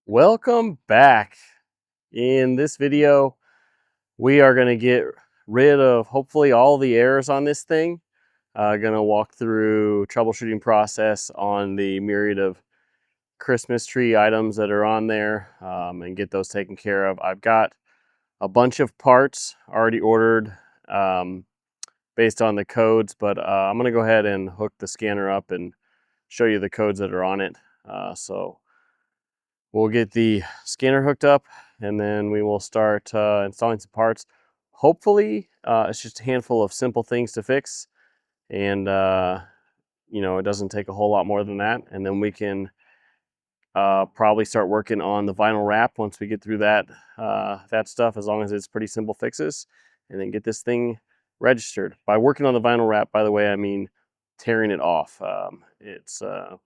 Welcome back. In this video, we are going to get rid of hopefully all the errors on this thing. Going to walk through troubleshooting process on the myriad of Christmas tree items that are on there and get those taken care of. I've got a bunch of parts already ordered based on the codes, but I'm going to go ahead and hook the scanner up and show you the codes that are on it. So we'll get the scanner hooked up and then we will start installing some parts. Hopefully, it's just a handful of simple things to fix, and it doesn't take a whole lot more than that. And then we can probably start working on the vinyl wrap once we get through that stuff, as long as it's pretty simple fixes, and then get this thing registered. By working on the vinyl wrap, by the way, I mean tearing it off. It's a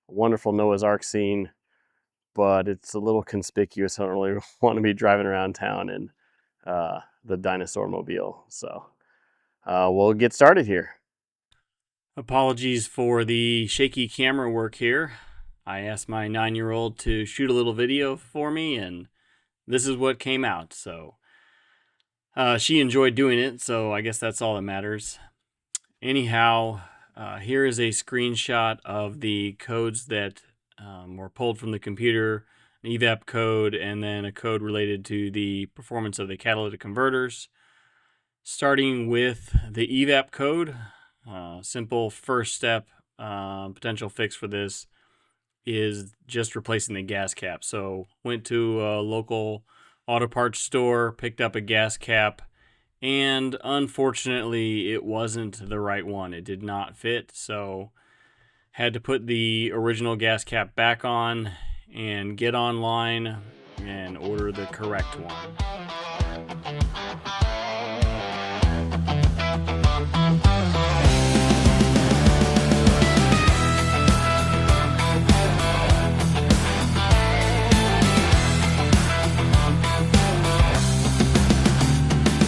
wonderful Noah's Ark scene, but it's a little conspicuous. I don't really want to be driving around town in the dinosaur mobile. So we'll get started here. Apologies for the shaky camera work here. I asked my 9-year-old to shoot a little video for me, and this is what came out. So she enjoyed doing it, so I guess that's all that matters. Anyhow, here is a screenshot of the codes that were pulled from the computer, an evap code, and then a code related to the performance of the catalytic converters. Starting with the evap code, simple first step potential fix for this is just replacing the gas cap. So went to a local auto parts store, picked up a gas cap, and unfortunately it wasn't the right one. It did not fit, so had to put the original gas cap back on and get online and order the correct one.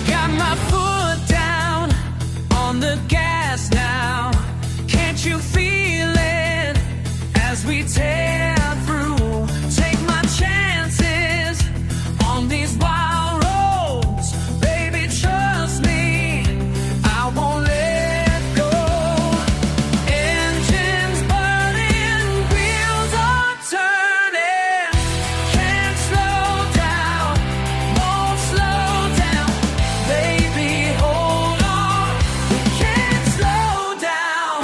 Got my foot down on the gas now. Can't you feel it as we tear through? Take my chances on these wild roads. Baby, trust me, I won't let go. Engines burning, wheels are turning. Can't slow down, won't slow down. Baby, hold on, we can't slow down.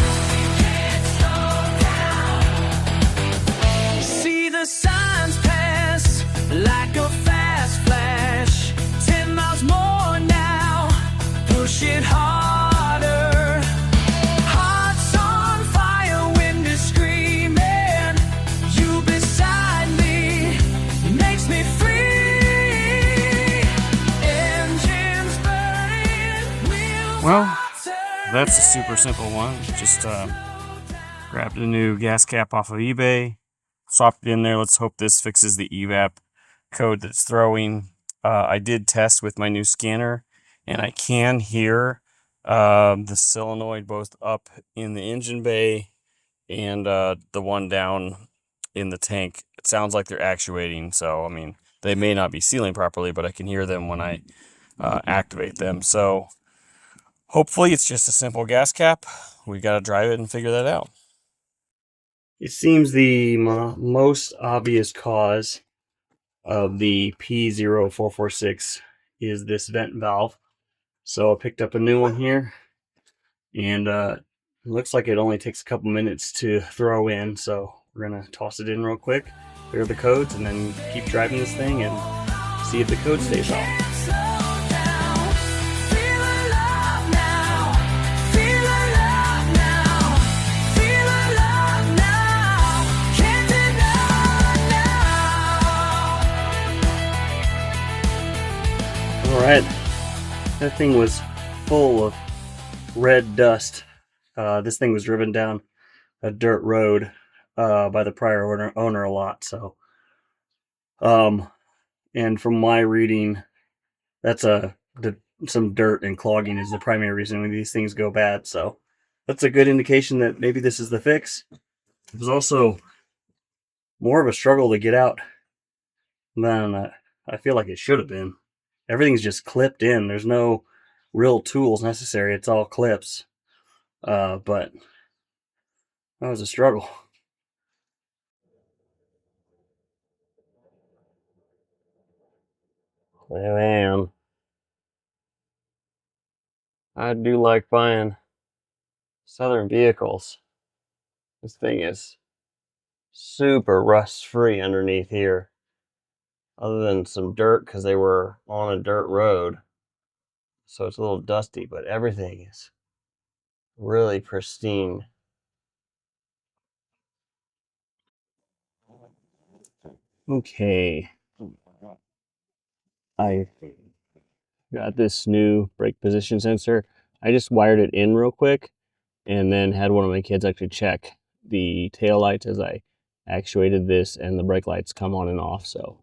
See the signs pass like a fast flash. 10 miles more now, push it harder. Hearts on fire, wind is screaming. You beside me makes me free. Engines burning, wheels Well, are That's a super simple one. Just grabbed a new gas cap off of eBay, swapped it in there. Let's hope this fixes the evap code that's throwing. I did test with my new scanner, and I can hear the solenoid both up in the engine bay and the one down in the tank. It sounds like they're actuating, so I mean, they may not be sealing properly, but I can hear them when I activate them. So hopefully it's just a simple gas cap. We got to drive it and figure that out. It seems the most obvious cause of the P0446 is this vent valve. So I picked up a new one here, and it looks like it only takes a couple minutes to throw in. So we're gonna toss it in real quick, clear the codes, and then keep driving this thing and see if the code stays off. Alright, that thing was full of red dust. This thing was driven down a dirt road by the prior owner a lot. So, and from my reading, that's some dirt and clogging is the primary reason when these things go bad. So that's a good indication that maybe this is the fix. It was also more of a struggle to get out than I feel like it should have been. Everything's just clipped in. There's no real tools necessary. It's all clips. But that was a struggle. Man, I do like buying Southern vehicles. This thing is super rust-free underneath here, other than some dirt because they were on a dirt road. So it's a little dusty, but everything is really pristine. Okay, I got this new brake position sensor. I just wired it in real quick and then had one of my kids actually check the tail lights as I actuated this, and the brake lights come on and off. So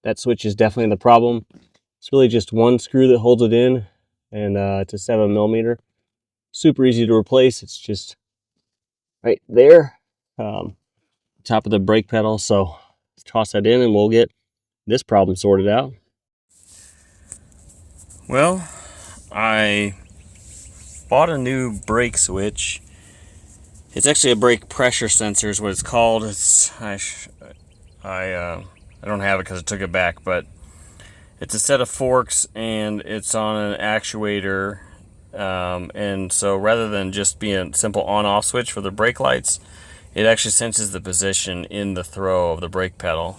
that switch is definitely the problem. It's really just one screw that holds it in, and it's a 7mm. Super easy to replace. It's just right there, top of the brake pedal. So toss that in and we'll get this problem sorted out. Well, I bought a new brake switch. It's actually a brake pressure sensor is what it's called. I don't have it because I took it back, but it's a set of forks and it's on an actuator. And so rather than just being a simple on-off switch for the brake lights, it actually senses the position in the throw of the brake pedal.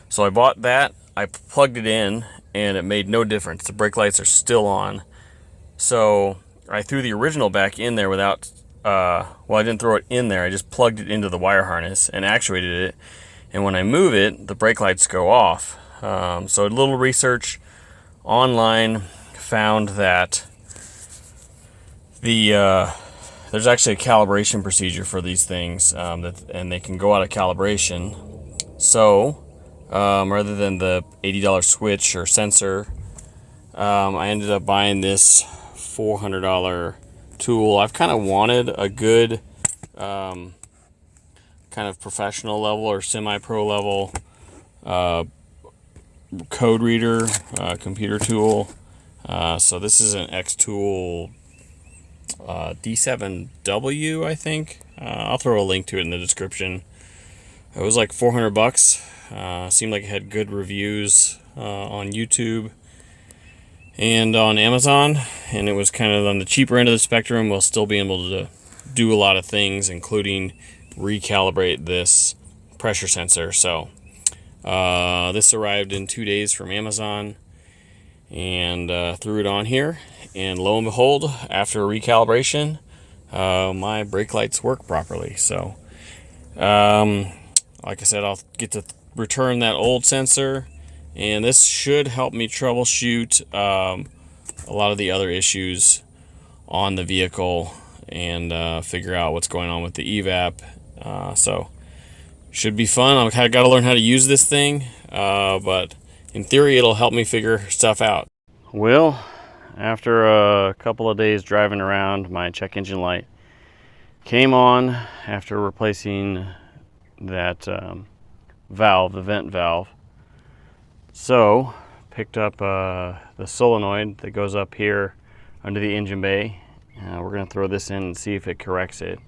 So I bought that, I plugged it in, and it made no difference. The brake lights are still on. So I threw the original back in there without, well, I didn't throw it in there. I just plugged it into the wire harness and actuated it. And when I move it, the brake lights go off. So a little research online found that there's actually a calibration procedure for these things, and they can go out of calibration. So rather than the $80 switch or sensor, I ended up buying this $400 tool. I've kind of wanted a good kind of professional level or semi-pro level code reader, computer tool. So this is an X-Tool D7W, I think. I'll throw a link to it in the description. It was like $400. Seemed like it had good reviews on YouTube and on Amazon, and it was kind of on the cheaper end of the spectrum while still being able to do a lot of things, including recalibrate this pressure sensor. So this arrived in 2 days from Amazon, and threw it on here, and lo and behold, after recalibration, my brake lights work properly. So like I said, I'll get to return that old sensor, and this should help me troubleshoot a lot of the other issues on the vehicle and figure out what's going on with the evap. So should be fun. I've got to learn how to use this thing, but in theory it'll help me figure stuff out. Well, after a couple of days driving around, my check engine light came on after replacing that valve, the vent valve. So picked up the solenoid that goes up here under the engine bay. We're going to throw this in and see if it corrects it.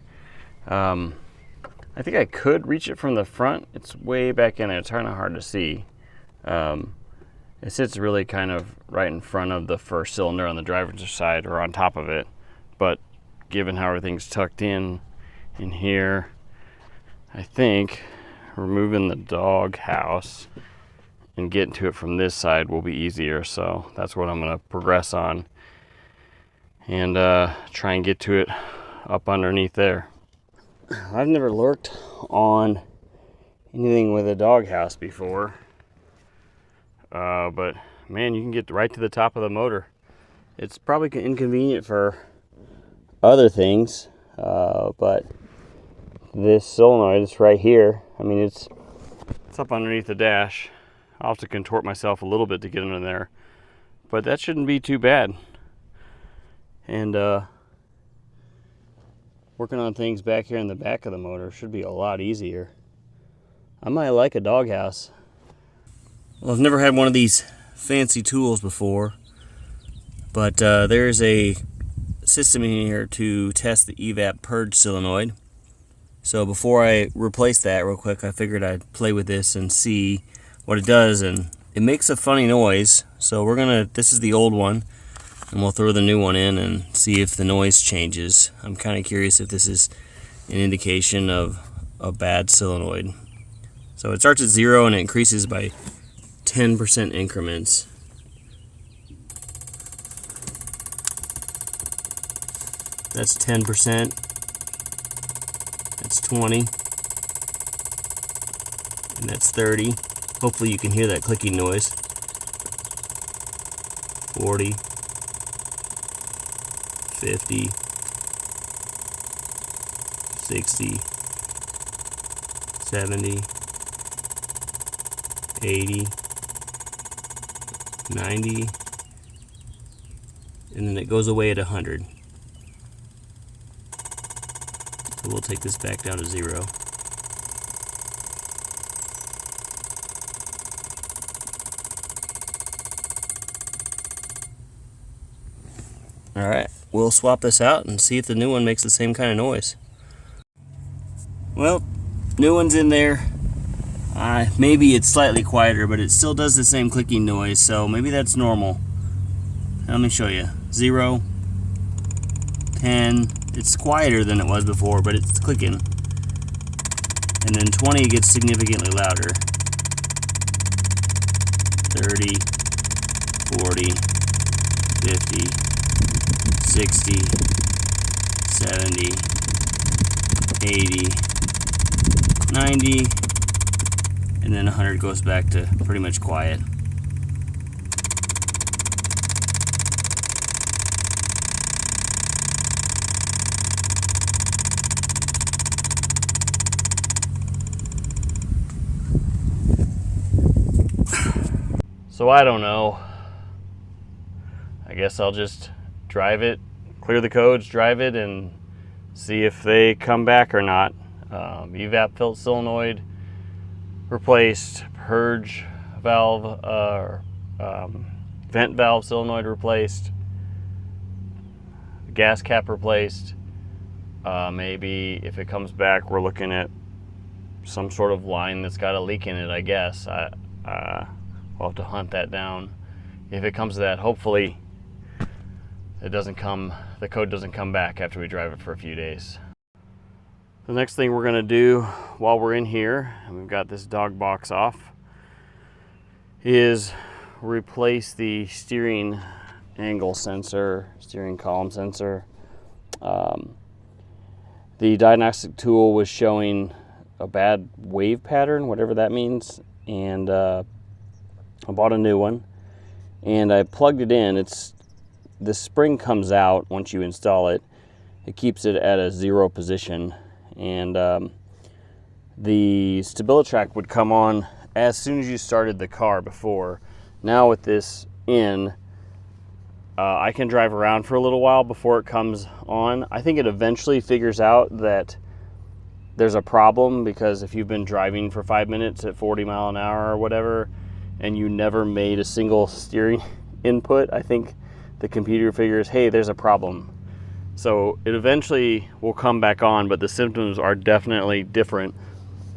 I think I could reach it from the front. It's way back in there. It's kind of hard to see. It sits really kind of right in front of the first cylinder on the driver's side, or on top of it. But given how everything's tucked in here, I think removing the dog house and getting to it from this side will be easier. So that's what I'm going to progress on, and try and get to it up underneath there. I've never lurked on anything with a doghouse before, but man, you can get right to the top of the motor. It's probably inconvenient for other things, but this solenoid is right here. I mean, it's up underneath the dash. I'll have to contort myself a little bit to get under there, but that shouldn't be too bad. And working on things back here in the back of the motor should be a lot easier. I might like a doghouse. Well, I've never had one of these fancy tools before, but there's a system in here to test the evap purge solenoid. So before I replace that real quick, I figured I'd play with this and see what it does, and it makes a funny noise. So this is the old one, and we'll throw the new one in and see if the noise changes. I'm kind of curious if this is an indication of a bad solenoid. So it starts at 0 and it increases by 10% increments. That's 10%. That's 20. And that's 30. Hopefully you can hear that clicking noise. 40. 50. 60. 70. 80. 90. And then it goes away at 100. So we'll take this back down to 0. Alright, we'll swap this out and see if the new one makes the same kind of noise. Well, new one's in there. Maybe it's slightly quieter, but it still does the same clicking noise, so maybe that's normal. Let me show you. 0, 10, it's quieter than it was before, but it's clicking. And then 20 gets significantly louder. 30, 40, 50, 60, 70, 80, 90, and then 100 goes back to pretty much quiet. So I don't know. I guess I'll just drive it, clear the codes, drive it, and see if they come back or not. Evap filter solenoid replaced, purge valve, vent valve solenoid replaced, gas cap replaced. Maybe if it comes back, we're looking at some sort of line that's got a leak in it, I guess. We'll have to hunt that down. If it comes to that, hopefully the code doesn't come back after we drive it for a few days. The next thing we're gonna do while we're in here, and we've got this dog box off, is replace the steering angle sensor, steering column sensor. The diagnostic tool was showing a bad wave pattern, whatever that means, and I bought a new one and I plugged it in. The spring comes out once you install it. It keeps it at a 0 position, and the StabiliTrak would come on as soon as you started the car before. Now with this in, I can drive around for a little while before it comes on. I think it eventually figures out that there's a problem, because if you've been driving for 5 minutes at 40 mile an hour or whatever, and you never made a single steering input, I think the computer figures, hey, there's a problem. So it eventually will come back on, but the symptoms are definitely different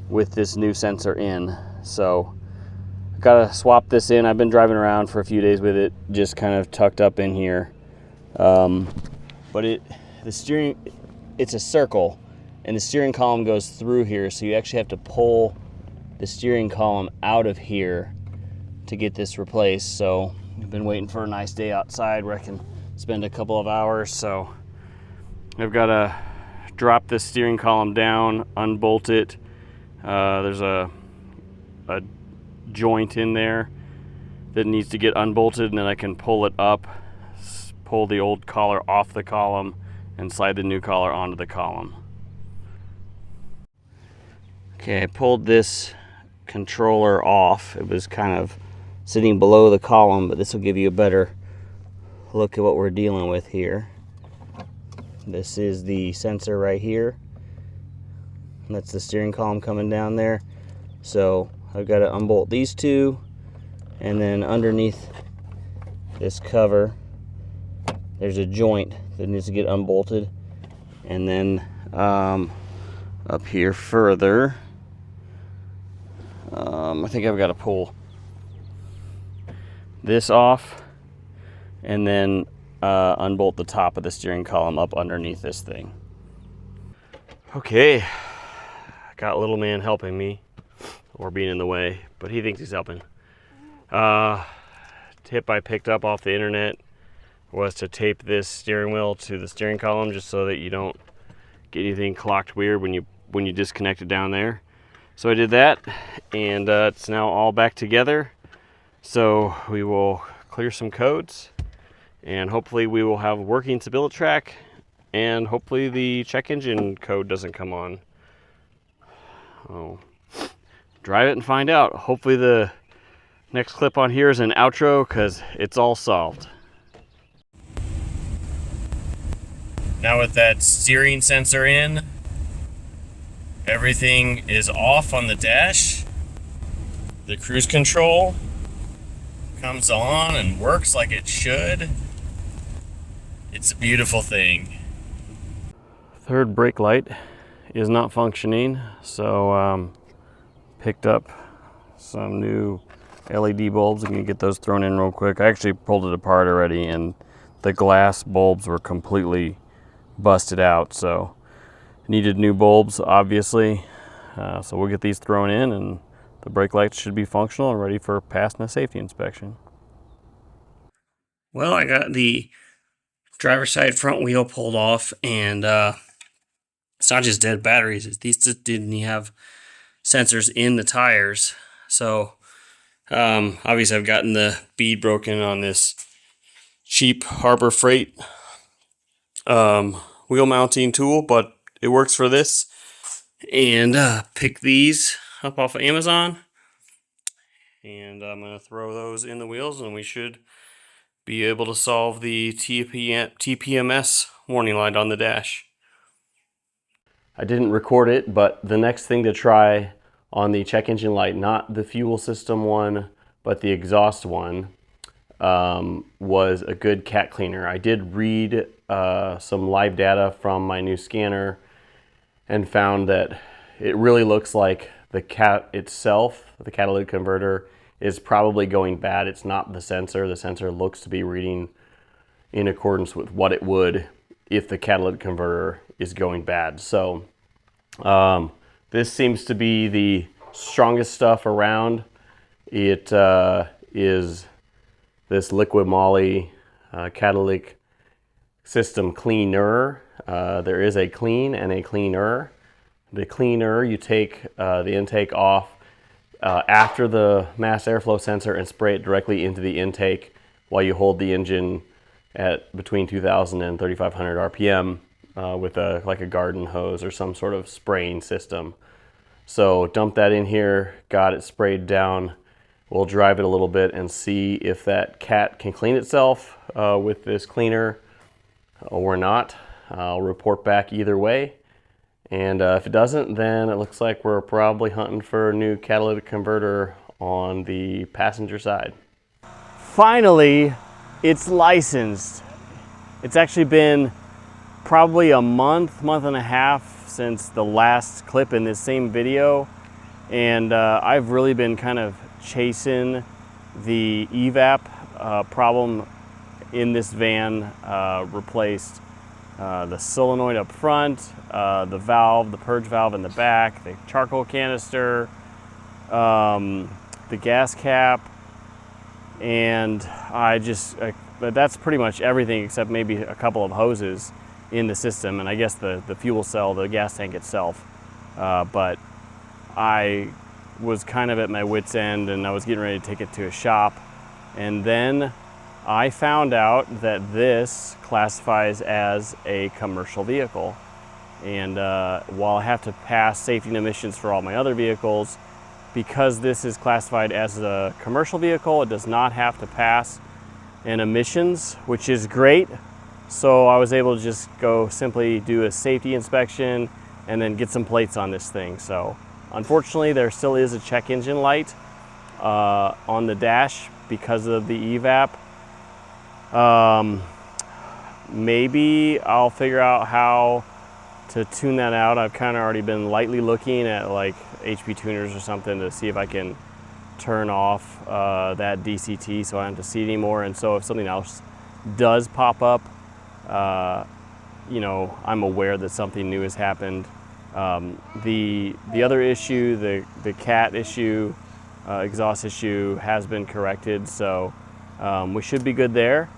with this new sensor in. So I gotta swap this in. I've been driving around for a few days with it, just kind of tucked up in here. But it's a circle, and the steering column goes through here, so you actually have to pull the steering column out of here to get this replaced. So I've been waiting for a nice day outside where I can spend a couple of hours. So I've got to drop this steering column down, unbolt it. There's a joint in there that needs to get unbolted, and then I can pull it up, pull the old collar off the column, and slide the new collar onto the column. Okay, I pulled this controller off. It was kind of sitting below the column, but this will give you a better look at what we're dealing with here. This is the sensor right here. That's the steering column coming down there. So I've got to unbolt these two, And then underneath this cover, there's a joint that needs to get unbolted. And then up here further, I think I've got to pull this off and then unbolt the top of the steering column up underneath this thing. Okay, got little man helping me, or being in the way, but he thinks he's helping. Tip I picked up off the internet was to tape this steering wheel to the steering column just so that you don't get anything clocked weird when you disconnect it down there. So I did that, and it's now all back together. So we will clear some codes, and hopefully we will have working StabiliTrak, and hopefully the check engine code doesn't come on. Oh, drive it and find out. Hopefully the next clip on here is an outro, because it's all solved. Now with that steering sensor in, everything is off on the dash. The cruise control comes on and works like it should. It's a beautiful thing. Third brake light is not functioning, so picked up some new LED bulbs. I'm gonna get those thrown in real quick. I actually pulled it apart already, and the glass bulbs were completely busted out, so needed new bulbs, obviously. So we'll get these thrown in, and the brake lights should be functional and ready for passing a safety inspection. Well, I got the driver's side front wheel pulled off, and it's not just dead batteries. These just didn't have sensors in the tires. So obviously I've gotten the bead broken on this cheap Harbor Freight wheel mounting tool, but it works for this. And pick these up off of Amazon, and I'm going to throw those in the wheels, and we should be able to solve the TPMS warning light on the dash. I didn't record it, but the next thing to try on the check engine light, not the fuel system one, but the exhaust one, was a good cat cleaner. I did read some live data from my new scanner and found that it really looks like the cat itself, the catalytic converter, is probably going bad. It's not the sensor. The sensor looks to be reading in accordance with what it would if the catalytic converter is going bad. So this seems to be the strongest stuff around. It is this liquid moly catalytic system cleaner. There is a clean and a cleaner. The cleaner, you take the intake off after the mass airflow sensor and spray it directly into the intake while you hold the engine at between 2,000 and 3,500 RPM with like a garden hose or some sort of spraying system. So dump that in here, got it sprayed down. We'll drive it a little bit and see if that cat can clean itself with this cleaner or not. I'll report back either way. And if it doesn't, then it looks like we're probably hunting for a new catalytic converter on the passenger side. Finally, it's licensed. It's actually been probably a month and a half since the last clip in this same video. And I've really been kind of chasing the evap problem in this van. Replaced the solenoid up front, the valve, the purge valve in the back, the charcoal canister, the gas cap, and but that's pretty much everything except maybe a couple of hoses in the system, and I guess the fuel cell, the gas tank itself. But I was kind of at my wit's end, and I was getting ready to take it to a shop, and then I found out that this classifies as a commercial vehicle. And while I have to pass safety and emissions for all my other vehicles, because this is classified as a commercial vehicle, it does not have to pass an emissions, which is great. So I was able to just go simply do a safety inspection and then get some plates on this thing. So unfortunately, there still is a check engine light on the dash because of the evap. Maybe I'll figure out how to tune that out. I've kind of already been lightly looking at like HP tuners or something to see if I can turn off that DCT so I don't have to see it anymore. And so if something else does pop up, you know, I'm aware that something new has happened. The other issue, the cat issue, exhaust issue has been corrected, so we should be good there.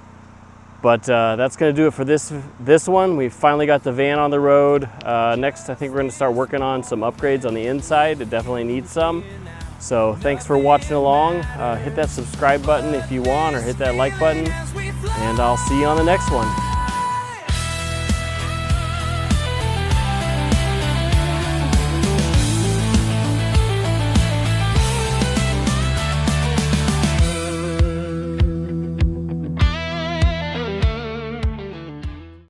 But that's going to do it for this one. We finally got the van on the road. Next, I think we're going to start working on some upgrades on the inside. It definitely needs some. So thanks for watching along. Hit that subscribe button if you want, or hit that like button, and I'll see you on the next one.